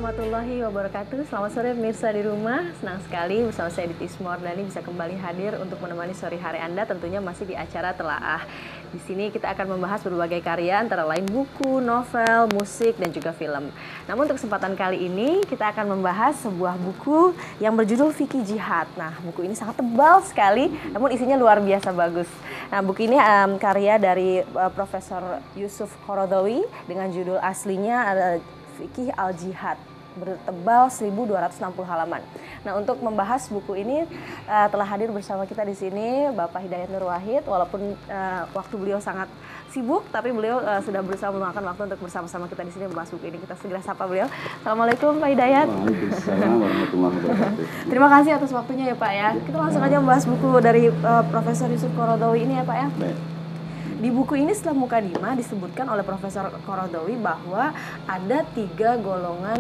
warahmatullahi wabarakatuh. Selamat sore pemirsa di rumah. Senang sekali bersama saya Diti Ismordani bisa kembali hadir untuk menemani sore hari Anda, tentunya masih di acara Telaah. Di sini kita akan membahas berbagai karya antara lain buku, novel, musik, dan juga film. Namun untuk kesempatan kali ini kita akan membahas sebuah buku yang berjudul Fikih Jihad. Nah, buku ini sangat tebal sekali, namun isinya luar biasa bagus. Nah, buku ini karya dari Profesor Yusuf Qaradawi dengan judul aslinya Fikih Al-Jihad, bertebal 1260 halaman. Nah, untuk membahas buku ini telah hadir bersama kita di sini Bapak Hidayat Nur Wahid. Walaupun waktu beliau sangat sibuk, tapi beliau sudah berusaha meluangkan waktu untuk bersama-sama kita di sini membahas buku ini. Kita segera sapa beliau. Assalamualaikum Pak Hidayat. Waalaikumsalam warahmatullahi wabarakatuh. Terima kasih atas waktunya ya Pak ya. Kita langsung aja membahas buku dari Profesor Yusuf Qaradawi ini ya Pak ya. Baik. Di buku ini setelah mukadimah disebutkan oleh Profesor Qaradawi bahwa ada tiga golongan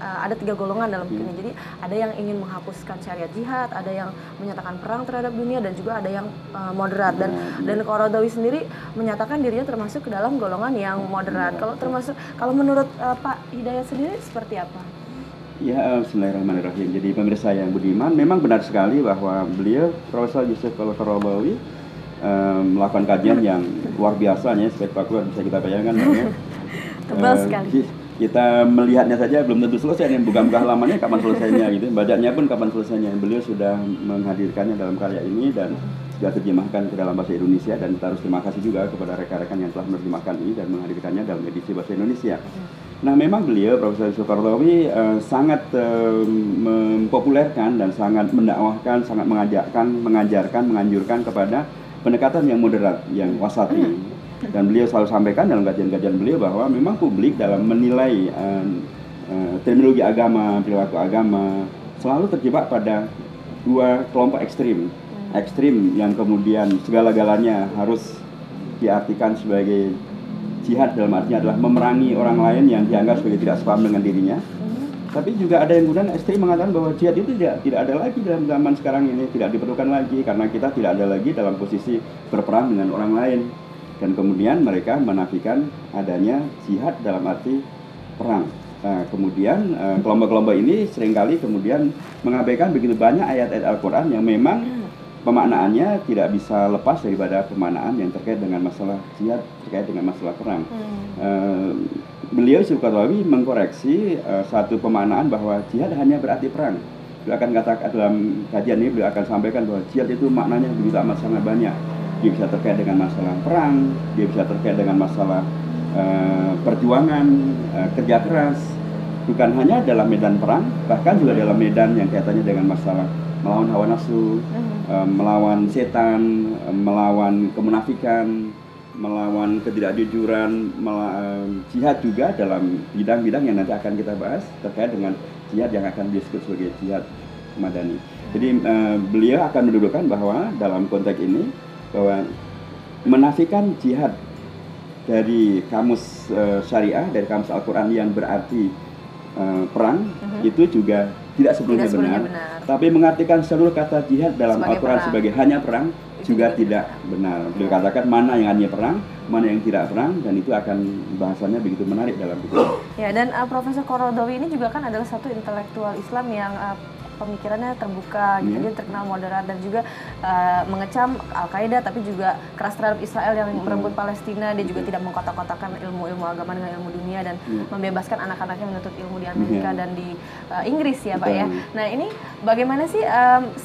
ada tiga golongan dalam buku ini. Jadi ada yang ingin menghapuskan syariat jihad, ada yang menyatakan perang terhadap dunia, dan juga ada yang moderat. Dan Qaradawi sendiri menyatakan dirinya termasuk ke dalam golongan yang moderat. Kalau menurut Pak Hidayat sendiri seperti apa? Ya, bismillahirrahmanirrahim. Jadi pemirsa yang budiman, memang benar sekali bahwa beliau Profesor Yusuf Qaradawi melakukan kajian yang luar biasa, spektakuler, bisa kita bayangkan. Tebal sekali. Kita melihatnya saja belum tentu selesai, buka-buka halamannya kapan selesainya gitu. Bacanya pun kapan selesainya. Beliau sudah menghadirkannya dalam karya ini dan sudah terjemahkan ke dalam bahasa Indonesia, dan kita harus terima kasih juga kepada rekan-rekan yang telah menerjemahkan ini dan menghadirkannya dalam edisi bahasa Indonesia. Nah, memang beliau Profesor Yusuf Qaradawi sangat mempopulerkan dan sangat mendakwahkan, sangat mengajarkan, menganjurkan kepada pendekatan yang moderat, yang wasati. Dan beliau selalu sampaikan dalam kajian-kajian beliau bahwa memang publik dalam menilai terminologi agama, perilaku agama, selalu terjebak pada dua kelompok ekstrim. Ekstrim yang kemudian segala-galanya harus diartikan sebagai jihad, dalam artinya adalah memerangi orang lain yang dianggap sebagai tidak sepaham dengan dirinya. Tapi juga ada yang kemudian ekstrim mengatakan bahwa jihad itu tidak ada lagi dalam zaman sekarang ini, tidak diperlukan lagi karena kita tidak ada lagi dalam posisi berperang dengan orang lain. Dan kemudian mereka menafikan adanya jihad dalam arti perang. Nah, kemudian kelompok-kelompok ini seringkali kemudian mengabaikan begitu banyak ayat-ayat Al-Quran yang memang pemaknaannya tidak bisa lepas daripada pemaknaan yang terkait dengan masalah jihad, terkait dengan masalah perang. Beliau Yusuf Qaradawi mengkoreksi satu pemaknaan bahwa jihad hanya berarti perang. Beliau akan katakan dalam kajian ini, beliau akan sampaikan bahwa jihad itu maknanya begitu amat sangat banyak. Dia bisa terkait dengan masalah perang, dia bisa terkait dengan masalah perjuangan, kerja keras. Bukan hanya dalam medan perang, bahkan juga dalam medan yang kaitannya dengan masalah melawan hawa nafsu, melawan setan, melawan kemunafikan, melawan ketidakjujuran, jihad juga dalam bidang-bidang yang nanti akan kita bahas terkait dengan jihad yang akan disebut sebagai jihad madani. Jadi beliau akan mendudukan bahwa dalam konteks ini bahwa menafikan jihad dari kamus syariah, dari kamus Al-Quran yang berarti perang, itu juga tidak sepenuhnya benar. Tapi mengartikan seluruh kata jihad dalam Al-Quran sebagai hanya perang juga tidak benar. Beliau katakan mana yang hanya perang, mana yang tidak perang, dan itu akan bahasanya begitu menarik dalam buku. Ya, dan Profesor Qaradawi ini juga kan adalah satu intelektual Islam yang pemikirannya terbuka, gitu. Dia terkenal moderat dan juga mengecam Al-Qaeda, tapi juga keras terhadap Israel yang merebut Palestina. Dia juga tidak mengkotak-kotakan ilmu agama dengan ilmu dunia dan membebaskan anak-anaknya menuntut ilmu di Amerika dan di Inggris ya Pak ya. Nah, ini bagaimana sih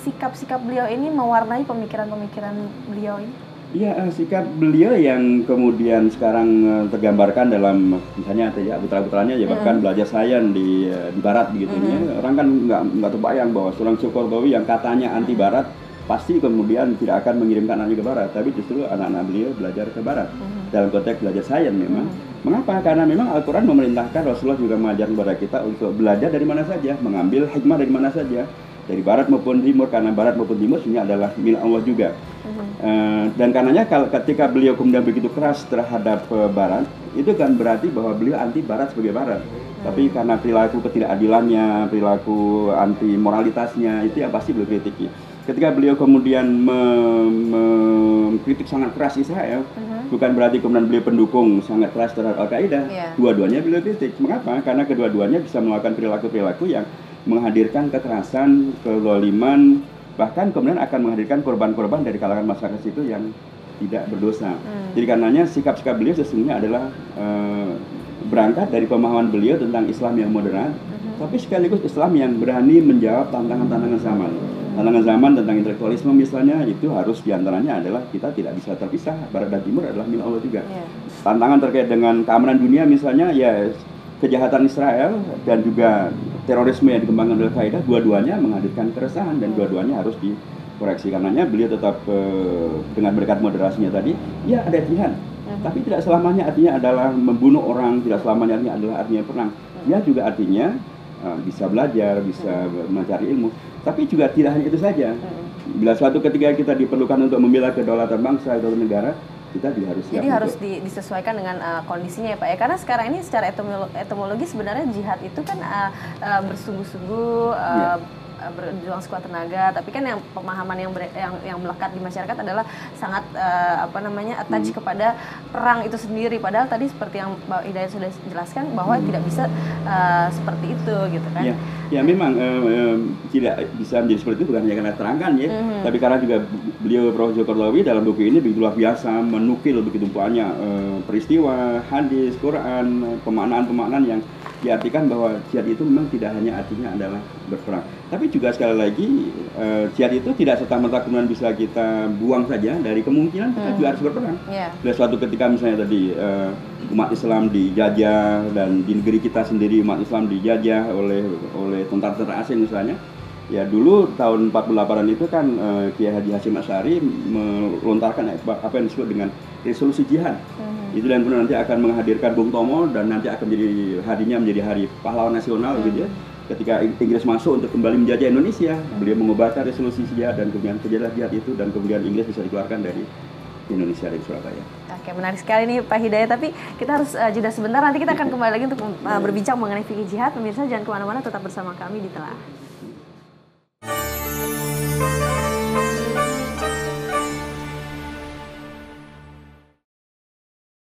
sikap-sikap beliau ini mewarnai pemikiran-pemikiran beliau ini? Iya, sikap beliau yang kemudian sekarang tergambarkan dalam misalnya putra-putranya ya bahkan belajar sains di Barat begitu ya. Orang kan nggak terbayang bahwa seorang Yusuf Qaradawi yang katanya anti Barat pasti kemudian tidak akan mengirimkan anaknya ke Barat, tapi justru anak-anak beliau belajar ke Barat dalam konteks belajar sains memang. Mengapa? Karena memang Al-Quran memerintahkan, Rasulullah juga mengajarkan kepada kita untuk belajar dari mana saja, mengambil hikmah dari mana saja, dari Barat maupun Timur, karena Barat maupun Timur sebenarnya adalah milik Allah juga. Dan karenanya ketika beliau kemudian begitu keras terhadap Barat, itu kan berarti bahwa beliau anti Barat sebagai Barat. Tapi karena perilaku ketidakadilannya, perilaku anti moralitasnya, itu yang pasti beliau kritiki. ketika beliau kemudian mengkritik sangat keras Israel, bukan berarti kemudian beliau pendukung sangat keras terhadap Al-Qaeda. Dua-duanya beliau kritik. Mengapa? Karena kedua-duanya bisa melakukan perilaku-perilaku yang menghadirkan kekerasan, kezaliman, bahkan kemudian akan menghadirkan korban-korban dari kalangan masyarakat itu yang tidak berdosa. Jadi karenanya sikap-sikap beliau sesungguhnya adalah berangkat dari pemahaman beliau tentang Islam yang moderat, tapi sekaligus Islam yang berani menjawab tantangan-tantangan zaman. Tantangan zaman tentang intelektualisme misalnya, itu harus diantaranya adalah kita tidak bisa terpisah, Barat dan Timur adalah milik Allah juga. Tantangan terkait dengan keamanan dunia misalnya, ya kejahatan Israel dan juga terorisme yang dikembangkan oleh Al-Qaeda, dua-duanya menghadirkan keresahan dan dua-duanya harus dikoreksi. Karenanya beliau tetap dengan berkat moderasinya tadi, ya ada jihad, tapi tidak selamanya artinya adalah membunuh orang, tidak selamanya artinya perang. Ya juga artinya bisa belajar, bisa mencari ilmu, tapi juga tidak hanya itu saja. Bila suatu ketika kita diperlukan untuk membela kedaulatan bangsa atau negara, kita juga harus siap. Jadi harus disesuaikan dengan kondisinya ya Pak ya, karena sekarang ini secara etimologi sebenarnya jihad itu kan bersungguh-sungguh berjuang sekuat tenaga, tapi kan yang pemahaman yang melekat di masyarakat adalah sangat attach kepada perang itu sendiri, padahal tadi seperti yang Mbak Hidayat sudah jelaskan bahwa tidak bisa seperti itu gitu kan. Ya memang tidak bisa menjadi seperti itu bukan hanya karena terangkan ya, tapi karena juga beliau Prof. Djoko Kordowi dalam buku ini begitu luar biasa menukil begitu banyak peristiwa, hadis, Quran, pemaknaan-pemaknaan yang diartikan bahwa jihad itu memang tidak hanya artinya adalah berperang, tapi juga sekali lagi jihad itu tidak serta-merta kemudian bisa kita buang saja dari kemungkinan kita juga harus berperang. Dan suatu ketika misalnya tadi umat Islam dijajah dan di negeri kita sendiri umat Islam dijajah oleh tentara-tentara asing misalnya, ya dulu tahun 48-an itu kan Kiai Haji Hasyim Asy'ari melontarkan apa yang disebut dengan resolusi jihad. Itu dan kemudian nanti akan menghadirkan Bung Tomo dan nanti akan menjadi hari pahlawan nasional gitu ya. Ketika Inggris masuk untuk kembali menjajah Indonesia, beliau mengubahkan resolusi jihad dan kemudian terjadilah jihad itu dan kemudian Inggris bisa dikeluarkan dari Indonesia, dari Surabaya. Oke, menarik sekali nih Pak Hidayat, tapi kita harus jeda sebentar, nanti kita akan kembali lagi untuk berbincang mengenai fikih jihad. Pemirsa jangan kemana-mana, tetap bersama kami di Telah.